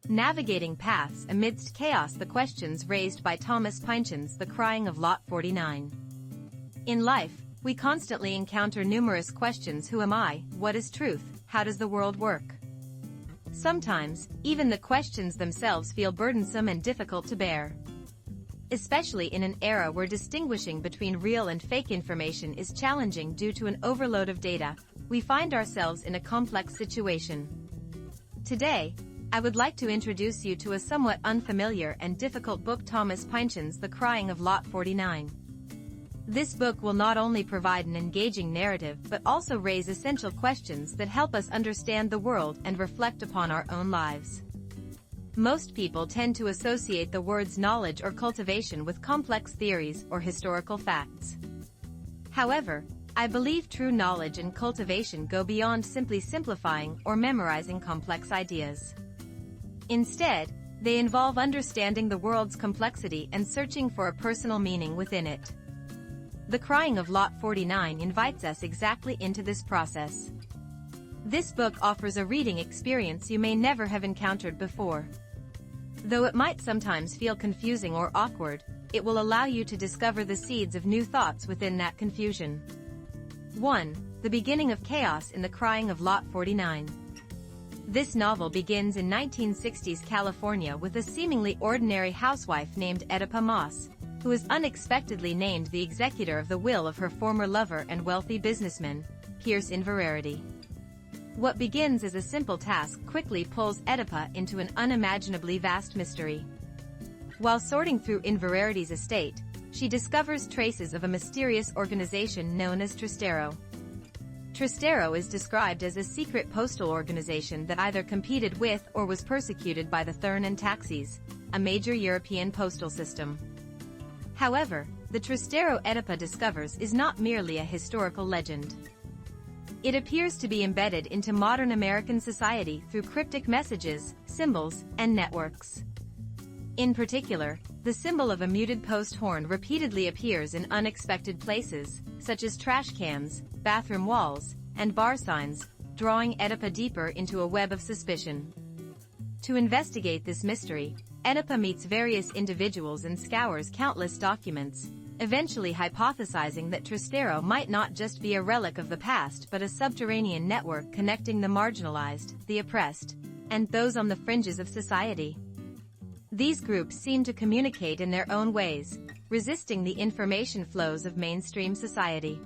Navigating Paths Amidst Chaos. The questions raised by Thomas Pynchon's The Crying of Lot 49. In life, we constantly encounter numerous questions: who am I? What is truth? How does the world work? Sometimes, even the questions themselves feel burdensome and difficult to bear. Especially in an era where distinguishing between real and fake information is challenging due to an overload of data, we find ourselves in a complex situation. Today, I would like to introduce you to a somewhat unfamiliar and difficult book, Thomas Pynchon's The Crying of Lot 49. This book will not only provide an engaging narrative but also raise essential questions that help us understand the world and reflect upon our own lives. Most people tend to associate the words knowledge or cultivation with complex theories or historical facts. However, I believe true knowledge and cultivation go beyond simply simplifying or memorizing complex ideas. Instead, they involve understanding the world's complexity and searching for a personal meaning within it. The Crying of Lot 49 invites us exactly into this process. This book offers a reading experience you may never have encountered before. Though it might sometimes feel confusing or awkward, it will allow you to discover the seeds of new thoughts within that confusion. 1. The Beginning of Chaos in The Crying of Lot 49. This novel begins in 1960s California with a seemingly ordinary housewife named Oedipa Maas, who is unexpectedly named the executor of the will of her former lover and wealthy businessman, Pierce Inverarity. What begins as a simple task quickly pulls Oedipa into an unimaginably vast mystery. While sorting through Inverarity's estate, she discovers traces of a mysterious organization known as Trastero. Trastero is described as a secret postal organization that either competed with or was persecuted by the Thurn and Taxis, a major European postal system. However, the Trastero Oedipa discovers is not merely a historical legend. It appears to be embedded into modern American society through cryptic messages, symbols, and networks. In particular, the symbol of a muted post horn repeatedly appears in unexpected places, such as trash cans, bathroom walls, and bar signs, drawing Oedipa deeper into a web of suspicion. To investigate this mystery, Oedipa meets various individuals and scours countless documents, eventually hypothesizing that Trastero might not just be a relic of the past but a subterranean network connecting the marginalized, the oppressed, and those on the fringes of society. These groups seem to communicate in their own ways, resisting the information flows of mainstream society.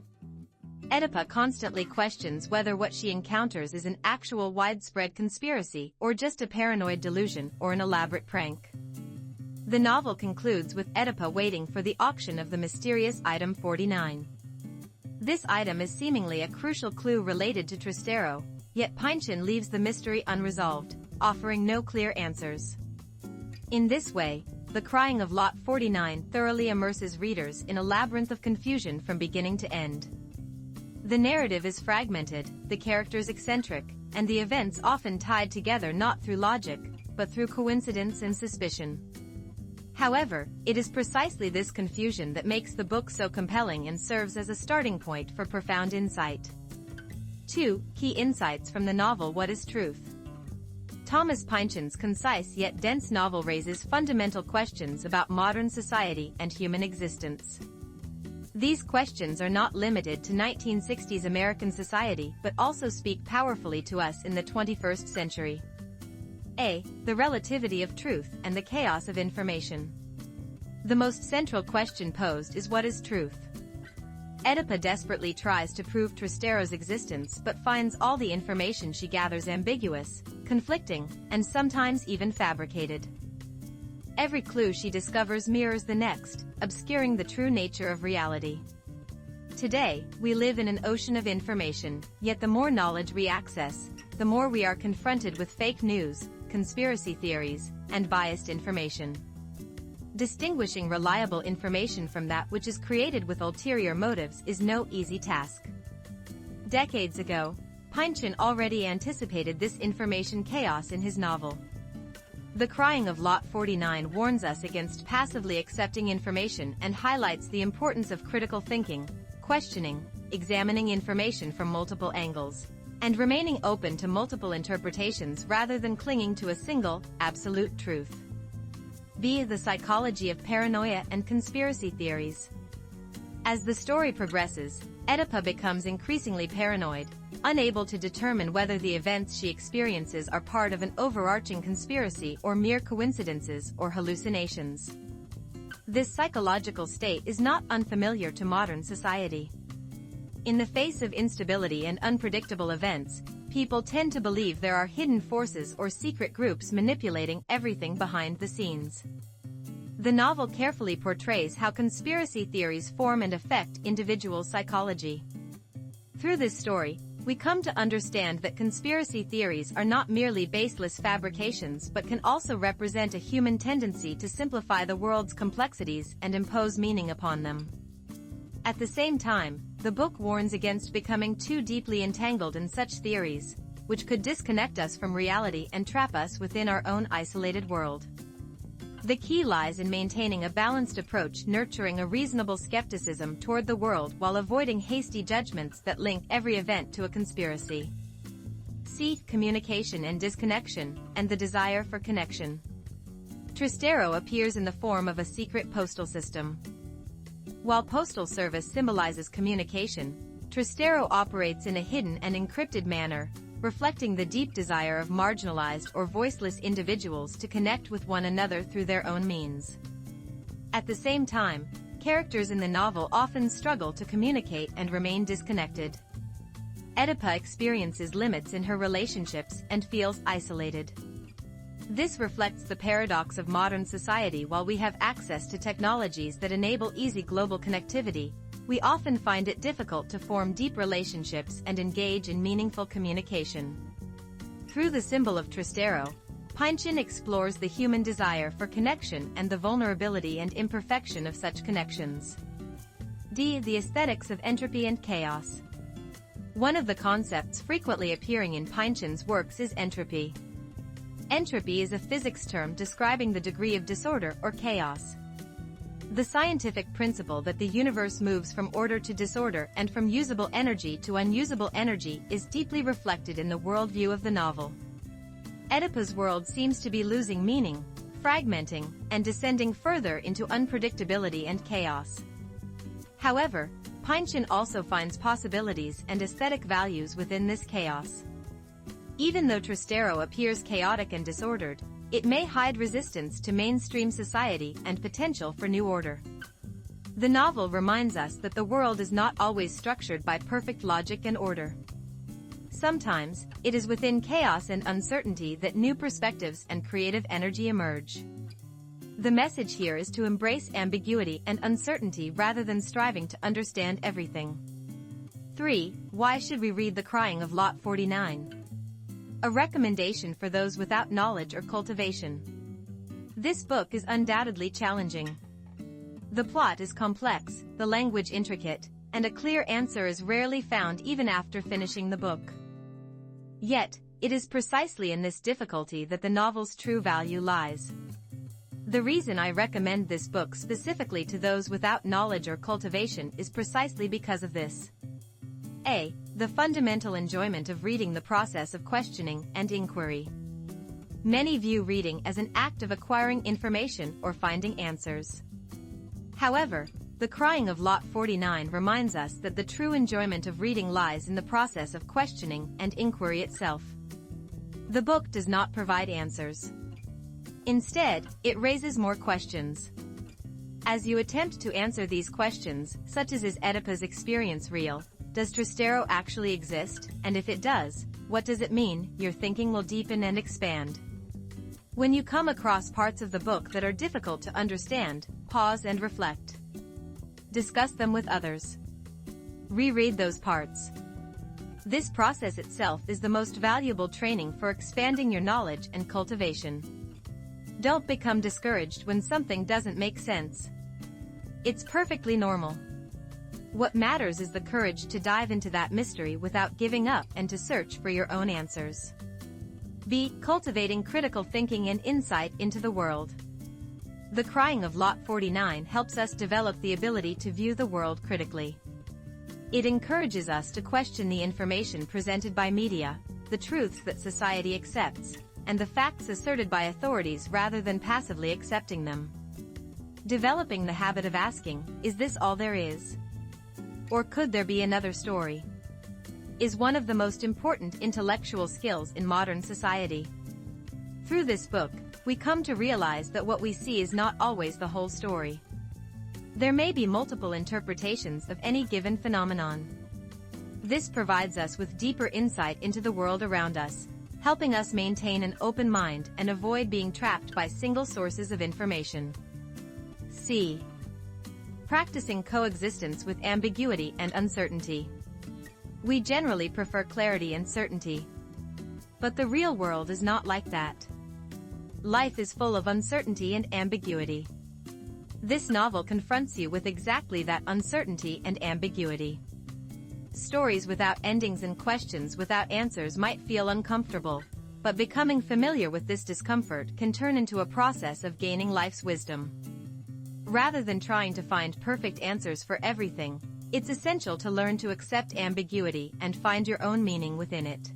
Oedipa constantly questions whether what she encounters is an actual widespread conspiracy or just a paranoid delusion or an elaborate prank. The novel concludes with Oedipa waiting for the auction of the mysterious item 49. This item is seemingly a crucial clue related to Trastero, yet Pynchon leaves the mystery unresolved, offering no clear answers. In this way, The Crying of Lot 49 thoroughly immerses readers in a labyrinth of confusion from beginning to end. The narrative is fragmented, the characters eccentric, and the events often tied together not through logic, but through coincidence and suspicion. However, it is precisely this confusion that makes the book so compelling and serves as a starting point for profound insight. 2. Key insights from the novel What is Truth? Thomas Pynchon's concise yet dense novel raises fundamental questions about modern society and human existence. These questions are not limited to 1960s American society but also speak powerfully to us in the 21st century. A. The relativity of truth and the chaos of information. The most central question posed is what is truth? Oedipa desperately tries to prove Trastero's existence but finds all the information she gathers ambiguous, conflicting, and sometimes even fabricated. Every clue she discovers mirrors the next, obscuring the true nature of reality. Today, we live in an ocean of information, yet the more knowledge we access, the more we are confronted with fake news, conspiracy theories, and biased information. Distinguishing reliable information from that which is created with ulterior motives is no easy task. Decades ago, Pynchon already anticipated this information chaos in his novel. The Crying of Lot 49 warns us against passively accepting information and highlights the importance of critical thinking, questioning, examining information from multiple angles, and remaining open to multiple interpretations rather than clinging to a single, absolute truth. B. The psychology of paranoia and conspiracy theories. As the story progresses, Oedipa becomes increasingly paranoid, unable to determine whether the events she experiences are part of an overarching conspiracy or mere coincidences or hallucinations. This psychological state is not unfamiliar to modern society. In the face of instability and unpredictable events, people tend to believe there are hidden forces or secret groups manipulating everything behind the scenes. The novel carefully portrays how conspiracy theories form and affect individual psychology. Through this story, we come to understand that conspiracy theories are not merely baseless fabrications but can also represent a human tendency to simplify the world's complexities and impose meaning upon them. At the same time, the book warns against becoming too deeply entangled in such theories, which could disconnect us from reality and trap us within our own isolated world. The key lies in maintaining a balanced approach, nurturing a reasonable skepticism toward the world while avoiding hasty judgments that link every event to a conspiracy. C. Communication and disconnection, and the desire for connection. Trastero appears in the form of a secret postal system. While postal service symbolizes communication, Trastero operates in a hidden and encrypted manner, reflecting the deep desire of marginalized or voiceless individuals to connect with one another through their own means. At the same time, characters in the novel often struggle to communicate and remain disconnected. Oedipa experiences limits in her relationships and feels isolated. This reflects the paradox of modern society. While we have access to technologies that enable easy global connectivity, we often find it difficult to form deep relationships and engage in meaningful communication. Through the symbol of Trastero, Pynchon explores the human desire for connection and the vulnerability and imperfection of such connections. D. The aesthetics of entropy and chaos. One of the concepts frequently appearing in Pynchon's works is entropy. Entropy is a physics term describing the degree of disorder or chaos. The scientific principle that the universe moves from order to disorder and from usable energy to unusable energy is deeply reflected in the worldview of the novel. Oedipa's world seems to be losing meaning, fragmenting, and descending further into unpredictability and chaos. However, Pynchon also finds possibilities and aesthetic values within this chaos. Even though Trastero appears chaotic and disordered, it may hide resistance to mainstream society and potential for new order. The novel reminds us that the world is not always structured by perfect logic and order. Sometimes, it is within chaos and uncertainty that new perspectives and creative energy emerge. The message here is to embrace ambiguity and uncertainty rather than striving to understand everything. 3. Why should we read The Crying of Lot 49? A recommendation for those without knowledge or cultivation. This book is undoubtedly challenging. The plot is complex, the language intricate, and a clear answer is rarely found even after finishing the book. Yet, it is precisely in this difficulty that the novel's true value lies. The reason I recommend this book specifically to those without knowledge or cultivation is precisely because of this. A. The fundamental enjoyment of reading, the process of questioning and inquiry. Many view reading as an act of acquiring information or finding answers. However, The Crying of Lot 49 reminds us that the true enjoyment of reading lies in the process of questioning and inquiry itself. The book does not provide answers. Instead, it raises more questions. As you attempt to answer these questions, such as, is Oedipa's experience real? Does Trastero actually exist? And if it does, what does it mean? Your thinking will deepen and expand. When you come across parts of the book that are difficult to understand, pause and reflect. Discuss them with others. Reread those parts. This process itself is the most valuable training for expanding your knowledge and cultivation. Don't become discouraged when something doesn't make sense. It's perfectly normal. What matters is the courage to dive into that mystery without giving up and to search for your own answers. B. Cultivating critical thinking and insight into the world. The Crying of Lot 49 helps us develop the ability to view the world critically. It encourages us to question the information presented by media, the truths that society accepts, and the facts asserted by authorities rather than passively accepting them. Developing the habit of asking, is this all there is? Or could there be another story? Is one of the most important intellectual skills in modern society. Through this book, we come to realize that what we see is not always the whole story. There may be multiple interpretations of any given phenomenon. This provides us with deeper insight into the world around us, helping us maintain an open mind and avoid being trapped by single sources of information. C. Practicing coexistence with ambiguity and uncertainty. We generally prefer clarity and certainty. But the real world is not like that. Life is full of uncertainty and ambiguity. This novel confronts you with exactly that uncertainty and ambiguity. Stories without endings and questions without answers might feel uncomfortable, but becoming familiar with this discomfort can turn into a process of gaining life's wisdom. Rather than trying to find perfect answers for everything, it's essential to learn to accept ambiguity and find your own meaning within it.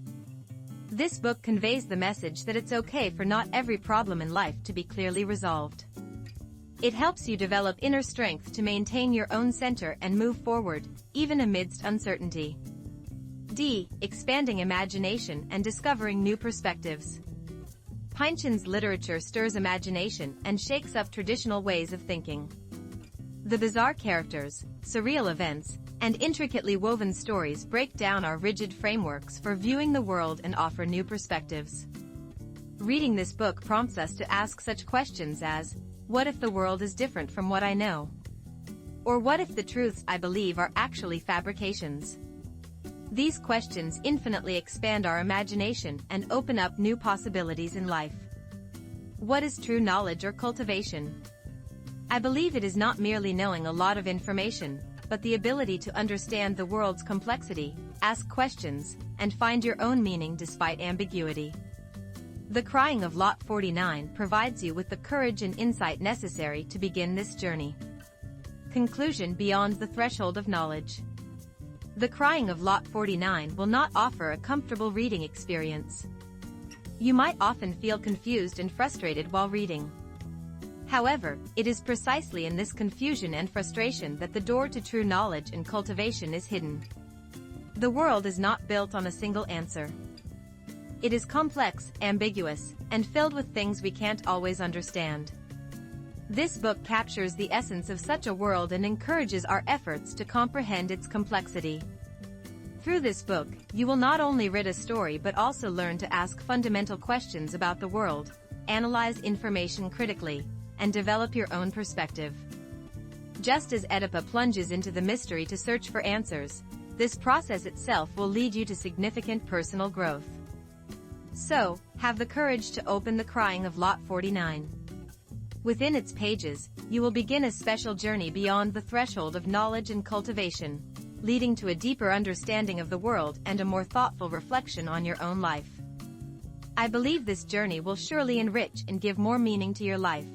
This book conveys the message that it's okay for not every problem in life to be clearly resolved. It helps you develop inner strength to maintain your own center and move forward, even amidst uncertainty. D. Expanding imagination and discovering new perspectives. Pynchon's literature stirs imagination and shakes up traditional ways of thinking. The bizarre characters, surreal events, and intricately woven stories break down our rigid frameworks for viewing the world and offer new perspectives. Reading this book prompts us to ask such questions as, what if the world is different from what I know? Or what if the truths I believe are actually fabrications? These questions infinitely expand our imagination and open up new possibilities in life. What is true knowledge or cultivation? I believe it is not merely knowing a lot of information, but the ability to understand the world's complexity, ask questions, and find your own meaning despite ambiguity. The Crying of Lot 49 provides you with the courage and insight necessary to begin this journey. Conclusion. Beyond the threshold of knowledge. The Crying of Lot 49 will not offer a comfortable reading experience. You might often feel confused and frustrated while reading. However, it is precisely in this confusion and frustration that the door to true knowledge and cultivation is hidden. The world is not built on a single answer. It is complex, ambiguous, and filled with things we can't always understand. This book captures the essence of such a world and encourages our efforts to comprehend its complexity. Through this book, you will not only read a story but also learn to ask fundamental questions about the world, analyze information critically, and develop your own perspective. Just as Oedipus plunges into the mystery to search for answers, this process itself will lead you to significant personal growth. So, have the courage to open The Crying of Lot 49. Within its pages, you will begin a special journey beyond the threshold of knowledge and cultivation, leading to a deeper understanding of the world and a more thoughtful reflection on your own life. I believe this journey will surely enrich and give more meaning to your life.